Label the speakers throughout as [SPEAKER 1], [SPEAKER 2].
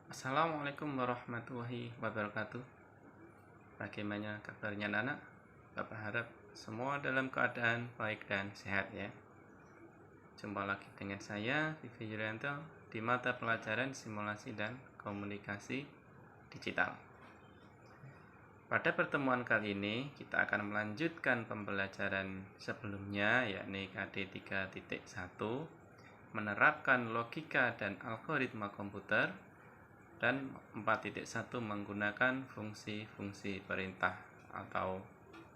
[SPEAKER 1] Assalamualaikum warahmatullahi wabarakatuh. Bagaimana kabarnya anak? Bapak harap semua dalam keadaan baik dan sehat ya. Jumpa lagi dengan saya, Vivi Yulianto, di mata pelajaran simulasi dan komunikasi digital. Pada pertemuan kali ini, kita akan melanjutkan pembelajaran sebelumnya, yakni KD 3.1, menerapkan logika dan algoritma komputer, dan 4.1 menggunakan fungsi-fungsi perintah atau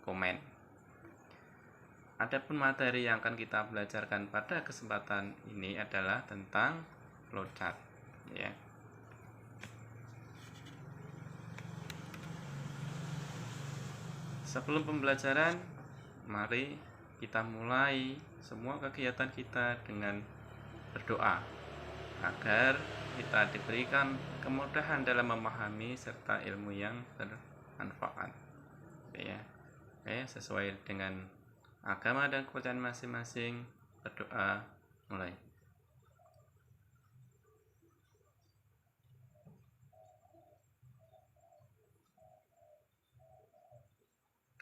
[SPEAKER 1] komen. Adapun materi yang akan kita belajarkan pada kesempatan ini adalah tentang flowchart ya. Sebelum pembelajaran, mari kita mulai semua kegiatan kita dengan berdoa agar kita diberikan kemudahan dalam memahami serta ilmu yang bermanfaat ya. Sesuai dengan agama dan kepercayaan masing-masing, berdoa mulai.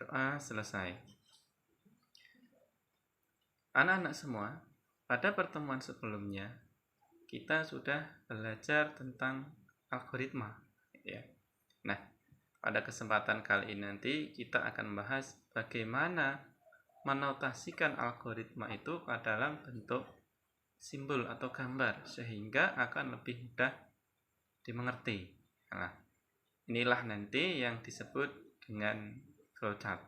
[SPEAKER 1] Doa selesai. Anak-anak semua, pada pertemuan sebelumnya kita sudah belajar tentang algoritma ya. Nah, pada kesempatan kali ini nanti kita akan membahas bagaimana menotasikan algoritma itu ke dalam bentuk simbol atau gambar sehingga akan lebih mudah dimengerti. Nah, inilah nanti yang disebut dengan flowchart.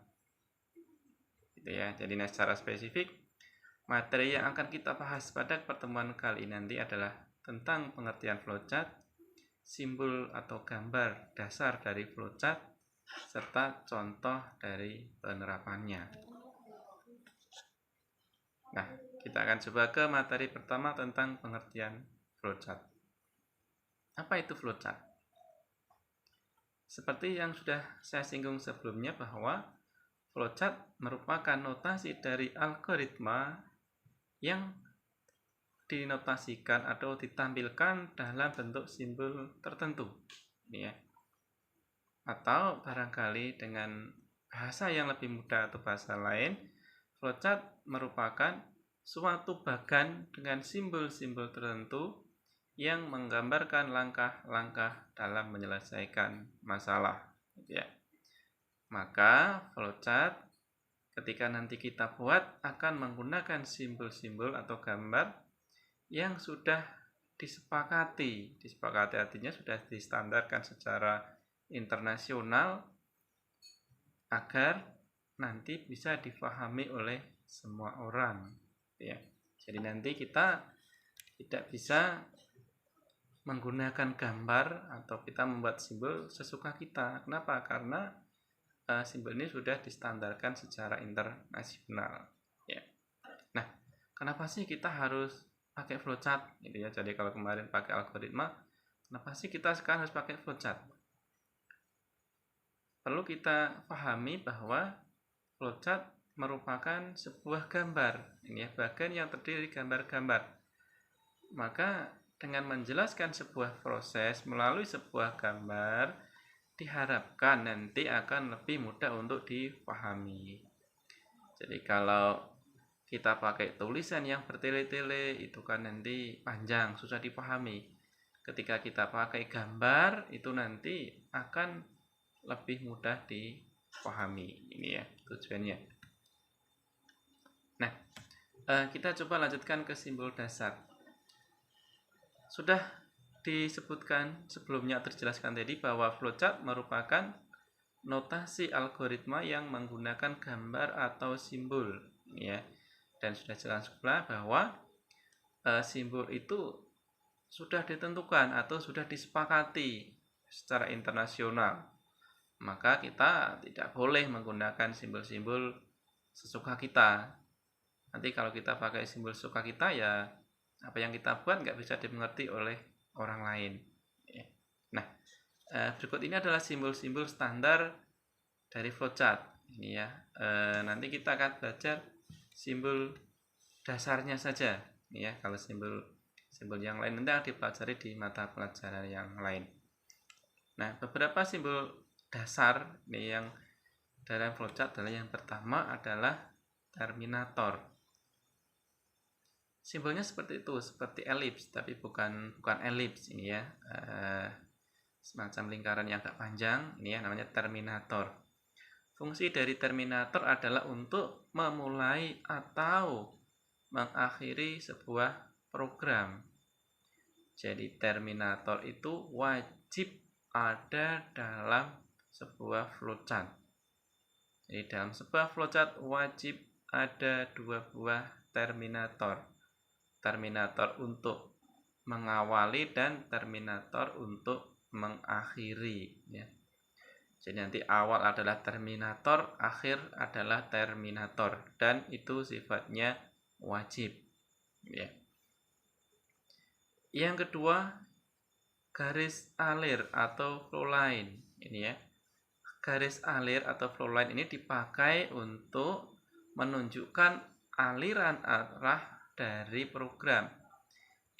[SPEAKER 1] Gitu ya. Jadi secara spesifik materi yang akan kita bahas pada pertemuan kali ini nanti adalah tentang pengertian flowchart, simbol atau gambar dasar dari flowchart, serta contoh dari penerapannya. Nah, kita akan coba ke materi pertama tentang pengertian flowchart. Apa itu flowchart? Seperti yang sudah saya singgung sebelumnya bahwa flowchart merupakan notasi dari algoritma yang dinotasikan atau ditampilkan dalam bentuk simbol tertentu ya. Atau barangkali dengan bahasa yang lebih mudah atau bahasa lain, flowchart merupakan suatu bagan dengan simbol-simbol tertentu yang menggambarkan langkah-langkah dalam menyelesaikan masalah ya. Maka flowchart ketika nanti kita buat akan menggunakan simbol-simbol atau gambar yang sudah disepakati artinya sudah distandarkan secara internasional agar nanti bisa difahami oleh semua orang ya. Jadi nanti kita tidak bisa menggunakan gambar atau kita membuat simbol sesuka kita. Kenapa? Karena simbol ini sudah distandarkan secara internasional ya. Nah, kenapa sih kita harus pakai flowchart gitu ya? Jadi kalau kemarin pakai algoritma, kenapa sih kita sekarang harus pakai flowchart? Perlu kita pahami bahwa flowchart merupakan sebuah gambar ini ya, bagian yang terdiri gambar-gambar. Maka dengan menjelaskan sebuah proses melalui sebuah gambar diharapkan nanti akan lebih mudah untuk dipahami. Jadi kalau kita pakai tulisan yang bertele-tele itu kan nanti panjang, susah dipahami. Ketika kita pakai gambar itu nanti akan lebih mudah dipahami. Ini ya tujuannya. Nah, kita coba lanjutkan ke simbol dasar. Sudah disebutkan sebelumnya terjelaskan tadi bahwa flowchart merupakan notasi algoritma yang menggunakan gambar atau simbol ya. Dan sudah jelas pula bahwa simbol itu sudah ditentukan atau sudah disepakati secara internasional. Maka kita tidak boleh menggunakan simbol-simbol sesuka kita. Nanti kalau kita pakai simbol sesuka kita ya apa yang kita buat nggak bisa dimengerti oleh orang lain. Nah, berikut ini adalah simbol-simbol standar dari flowchart. Ini ya. Nanti kita akan belajar simbol dasarnya saja. Ini ya, kalau simbol Simbol yang lain nanti akan dipelajari di mata pelajaran yang lain. Nah, beberapa simbol dasar nih yang dalam flowchart adalah yang pertama adalah terminator. Simbolnya seperti itu, seperti elips, tapi bukan elips ini ya, semacam lingkaran yang agak panjang. Ini ya namanya terminator. Fungsi dari terminator adalah untuk memulai atau mengakhiri sebuah program. Jadi terminator itu wajib ada dalam sebuah flowchart. Jadi dalam sebuah flowchart wajib ada dua buah terminator. Terminator untuk mengawali dan terminator untuk mengakhiri ya. Jadi nanti awal adalah terminator, akhir adalah terminator, dan itu sifatnya wajib ya. Yang kedua, garis alir atau flowline ini ya. Garis alir atau flowline ini dipakai untuk menunjukkan aliran arah dari program.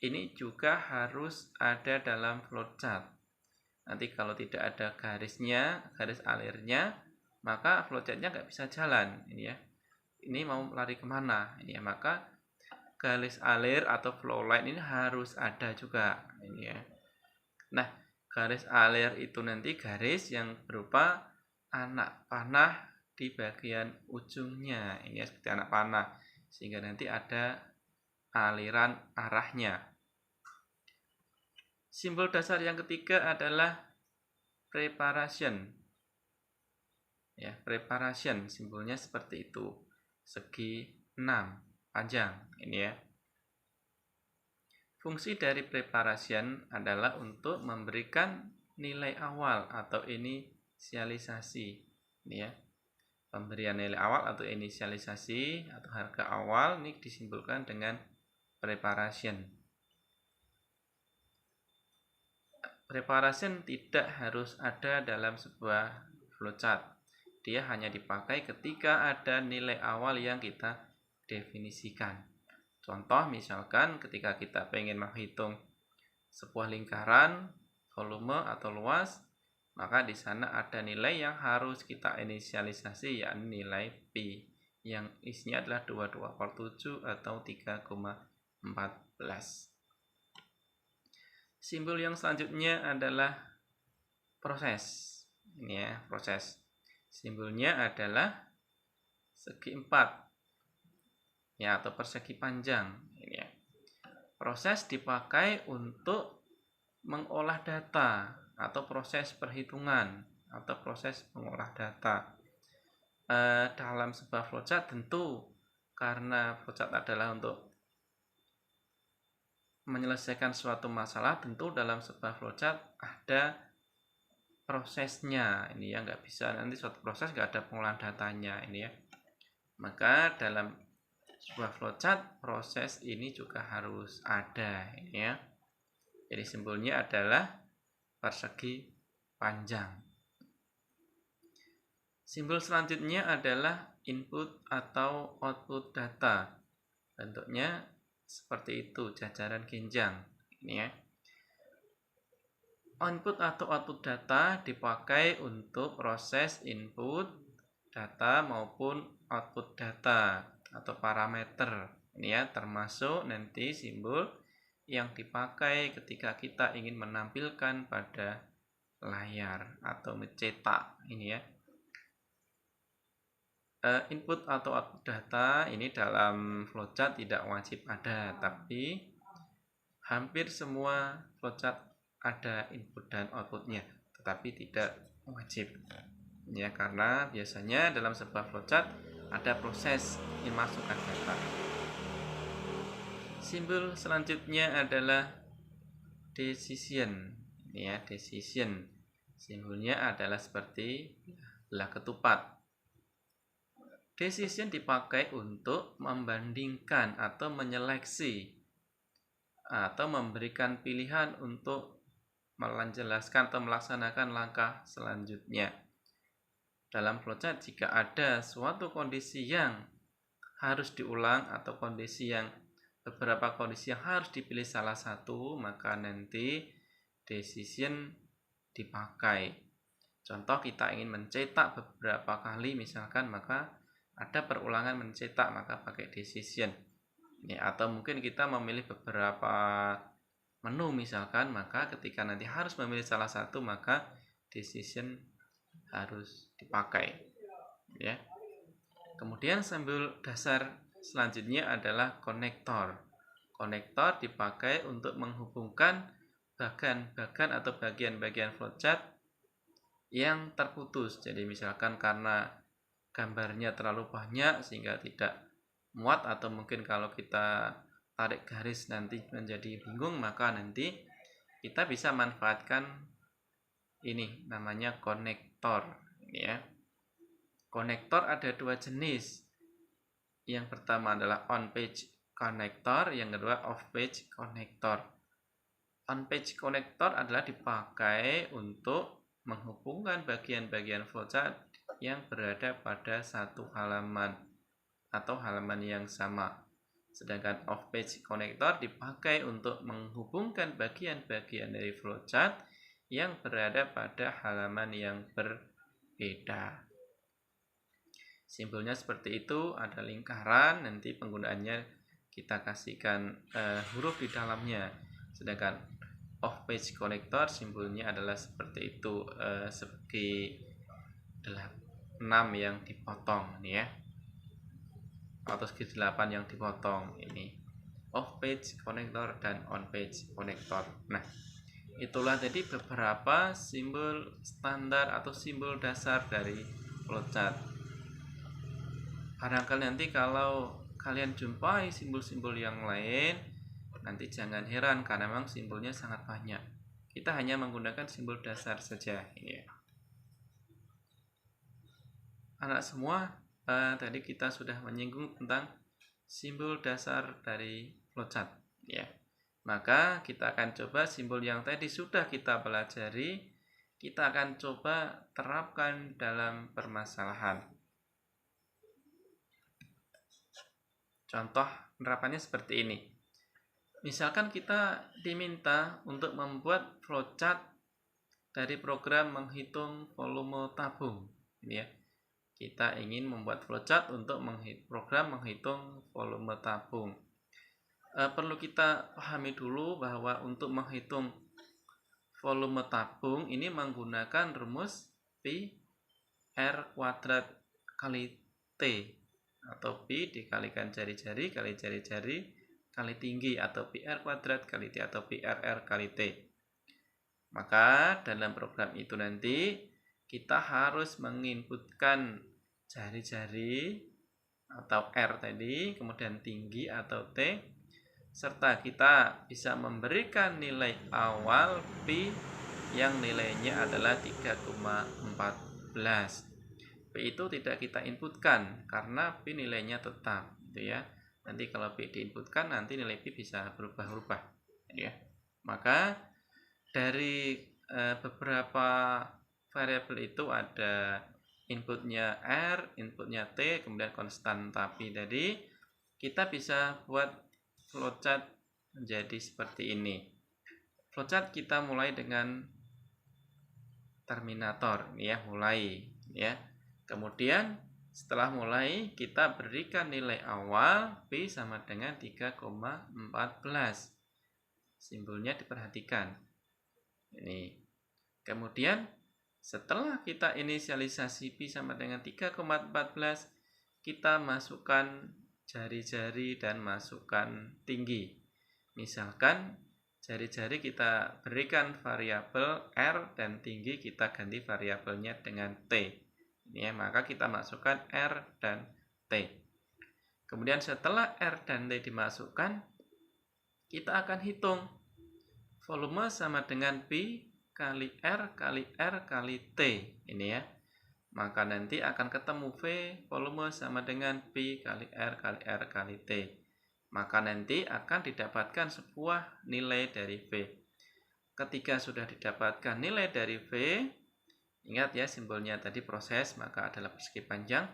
[SPEAKER 1] Ini juga harus ada dalam flowchart. Nanti kalau tidak ada garisnya, garis alirnya, maka flowchartnya nggak bisa jalan ini ya. Ini mau lari kemana ini ya, maka garis alir atau flowline ini harus ada juga ini ya. Nah, garis alir itu nanti garis yang berupa anak panah di bagian ujungnya ini ya, seperti anak panah, sehingga nanti ada aliran arahnya. Simbol dasar yang ketiga adalah preparation. Ya, preparation simbolnya seperti itu. Segi 6 panjang ini ya. Fungsi dari preparation adalah untuk memberikan nilai awal atau inisialisasi. Ini ya. Pemberian nilai awal atau inisialisasi atau harga awal ini disimbolkan dengan preparation. Preparation tidak harus ada dalam sebuah flowchart. Dia hanya dipakai ketika ada nilai awal yang kita definisikan. Contoh misalkan ketika kita ingin menghitung sebuah lingkaran, volume atau luas, maka di sana ada nilai yang harus kita inisialisasi, yakni nilai Pi, yang isinya adalah 22/7 atau 3,14. Simbol yang selanjutnya adalah proses. Ini ya, proses. Simbolnya adalah segi 4 ya, atau persegi panjang ini ya. Proses dipakai untuk mengolah data atau proses perhitungan atau proses mengolah data. Dalam sebuah flowchart tentu karena flowchart adalah untuk menyelesaikan suatu masalah, tentu dalam sebuah flowchart ada prosesnya ini ya, nggak bisa nanti suatu proses nggak ada pengolahan datanya ini ya. Maka dalam sebuah flowchart proses ini juga harus ada ini ya. Jadi simbolnya adalah persegi panjang. Simbol selanjutnya adalah input atau output data. Bentuknya seperti itu, jajaran genjang ini ya. Input atau output data dipakai untuk proses input data maupun output data atau parameter ini ya, termasuk nanti simbol yang dipakai ketika kita ingin menampilkan pada layar atau mencetak ini ya. Input atau output data ini dalam flowchart tidak wajib ada, tapi hampir semua flowchart ada input dan outputnya, tetapi tidak wajib ya, karena biasanya dalam sebuah flowchart ada proses memasukkan data. Simbol selanjutnya adalah decision ini ya, decision. Simbolnya adalah seperti belah ketupat. Decision dipakai untuk membandingkan atau menyeleksi atau memberikan pilihan untuk menjelaskan atau melaksanakan langkah selanjutnya. Dalam flowchart jika ada suatu kondisi yang harus diulang atau kondisi yang beberapa kondisi yang harus dipilih salah satu, maka nanti decision dipakai. Contoh kita ingin mencetak beberapa kali misalkan, maka ada perulangan mencetak, maka pakai decision. Atau mungkin kita memilih beberapa menu misalkan, maka ketika nanti harus memilih salah satu, maka decision harus dipakai. Kemudian simbol dasar selanjutnya adalah konektor. Konektor dipakai untuk menghubungkan bagan-bagan atau bagian-bagian flowchart yang terputus. Jadi misalkan karena gambarnya terlalu banyak sehingga tidak muat, atau mungkin kalau kita tarik garis nanti menjadi bingung, maka nanti kita bisa manfaatkan ini namanya konektor. Konektor ada dua jenis. Yang pertama adalah on-page konektor, yang kedua off-page konektor. On-page konektor adalah dipakai untuk menghubungkan bagian-bagian flowchart yang berada pada satu halaman atau halaman yang sama. Sedangkan off-page konektor dipakai untuk menghubungkan bagian-bagian dari flowchart yang berada pada halaman yang berbeda. Simbolnya seperti itu, ada lingkaran, nanti penggunaannya kita kasihkan huruf di dalamnya. Sedangkan off-page konektor simbolnya adalah seperti itu, sebagai 6 yang dipotong atau segi 8 yang dipotong ini. Off-page konektor dan on-page konektor. Nah, itulah tadi beberapa simbol standar atau simbol dasar dari flowchart. Barangkali nanti kalau kalian jumpai simbol-simbol yang lain, nanti jangan heran karena memang simbolnya sangat banyak. Kita hanya menggunakan simbol dasar saja. Anak semua, tadi kita sudah menyinggung tentang simbol dasar dari flowchart. Maka kita akan coba simbol yang tadi sudah kita pelajari, kita akan coba terapkan dalam permasalahan. Contoh penerapannya seperti ini. Misalkan kita diminta untuk membuat flowchart dari program menghitung volume tabung. Kita ingin membuat flowchart untuk program menghitung volume tabung. Perlu kita pahami dulu bahwa untuk menghitung volume tabung ini menggunakan rumus pi r kuadrat kali T, atau pi dikalikan jari-jari kali jari-jari kali tinggi, atau pi r kuadrat kali T, atau pi r kali T. Maka dalam program itu nanti kita harus menginputkan jari-jari atau R tadi, kemudian tinggi atau T, serta kita bisa memberikan nilai awal pi yang nilainya adalah 3,14. P itu tidak kita inputkan karena P nilainya tetap, Nanti kalau P diinputkan, nanti nilai P bisa berubah-ubah, Maka dari beberapa variabel itu ada inputnya R, inputnya T, kemudian konstan tapi tadi, kita bisa buat flowchart menjadi seperti ini. Flowchart kita mulai dengan terminator, mulai, Kemudian setelah mulai kita berikan nilai awal P sama dengan 3,14. Simbolnya diperhatikan. Ini. Kemudian setelah kita inisialisasi P sama dengan 3,14, kita masukkan jari-jari dan masukkan tinggi. Misalkan jari-jari kita berikan variabel R dan tinggi kita ganti variabelnya dengan T. Maka kita masukkan R dan T. Kemudian setelah R dan T dimasukkan, kita akan hitung volume sama dengan P kali R kali R kali T. Maka nanti akan ketemu V volume sama dengan P kali R kali R kali T. Maka nanti akan didapatkan sebuah nilai dari V. Ketika sudah didapatkan nilai dari V, ingat simbolnya tadi proses, maka adalah persegi panjang,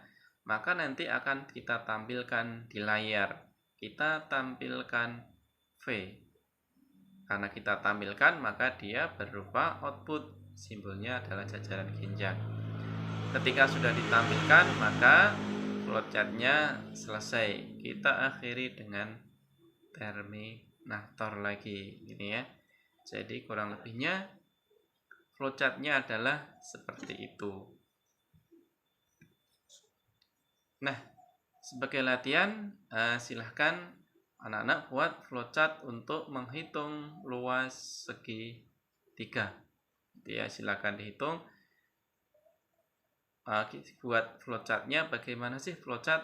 [SPEAKER 1] maka nanti akan kita tampilkan di layar. kita tampilkan V. Karena kita tampilkan, maka dia berupa output. Simbolnya adalah jajaran genjang. Ketika sudah ditampilkan, maka flowchartnya selesai. Kita akhiri dengan terminator lagi, ini ya. Jadi kurang lebihnya flowchartnya adalah seperti itu. Nah, sebagai latihan, silahkan anak-anak buat flowchart untuk menghitung luas segitiga. Ya, silahkan dihitung. Buat flowchartnya, bagaimana sih flowchart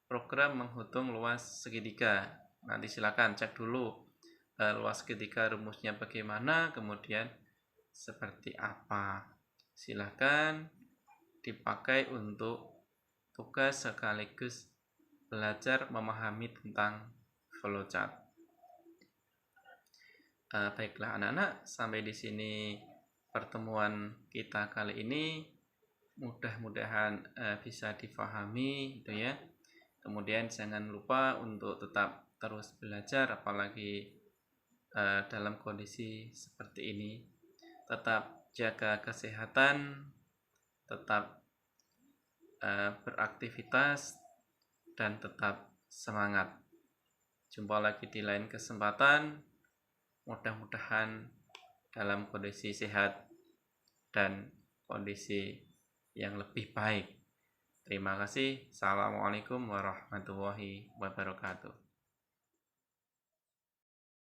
[SPEAKER 1] program menghitung luas segitiga? Nanti silahkan cek dulu luas segitiga rumusnya bagaimana, kemudian seperti apa. Silahkan dipakai untuk tugas sekaligus belajar memahami tentang flowchart. Baiklah anak-anak, sampai di sini pertemuan kita kali ini. Mudah-mudahan bisa difahami gitu ya. Kemudian jangan lupa untuk tetap terus belajar, apalagi dalam kondisi seperti ini. Tetap jaga kesehatan, tetap beraktivitas, dan tetap semangat. Jumpa lagi di lain kesempatan. Mudah-mudahan dalam kondisi sehat dan kondisi yang lebih baik. Terima kasih. Assalamualaikum warahmatullahi wabarakatuh.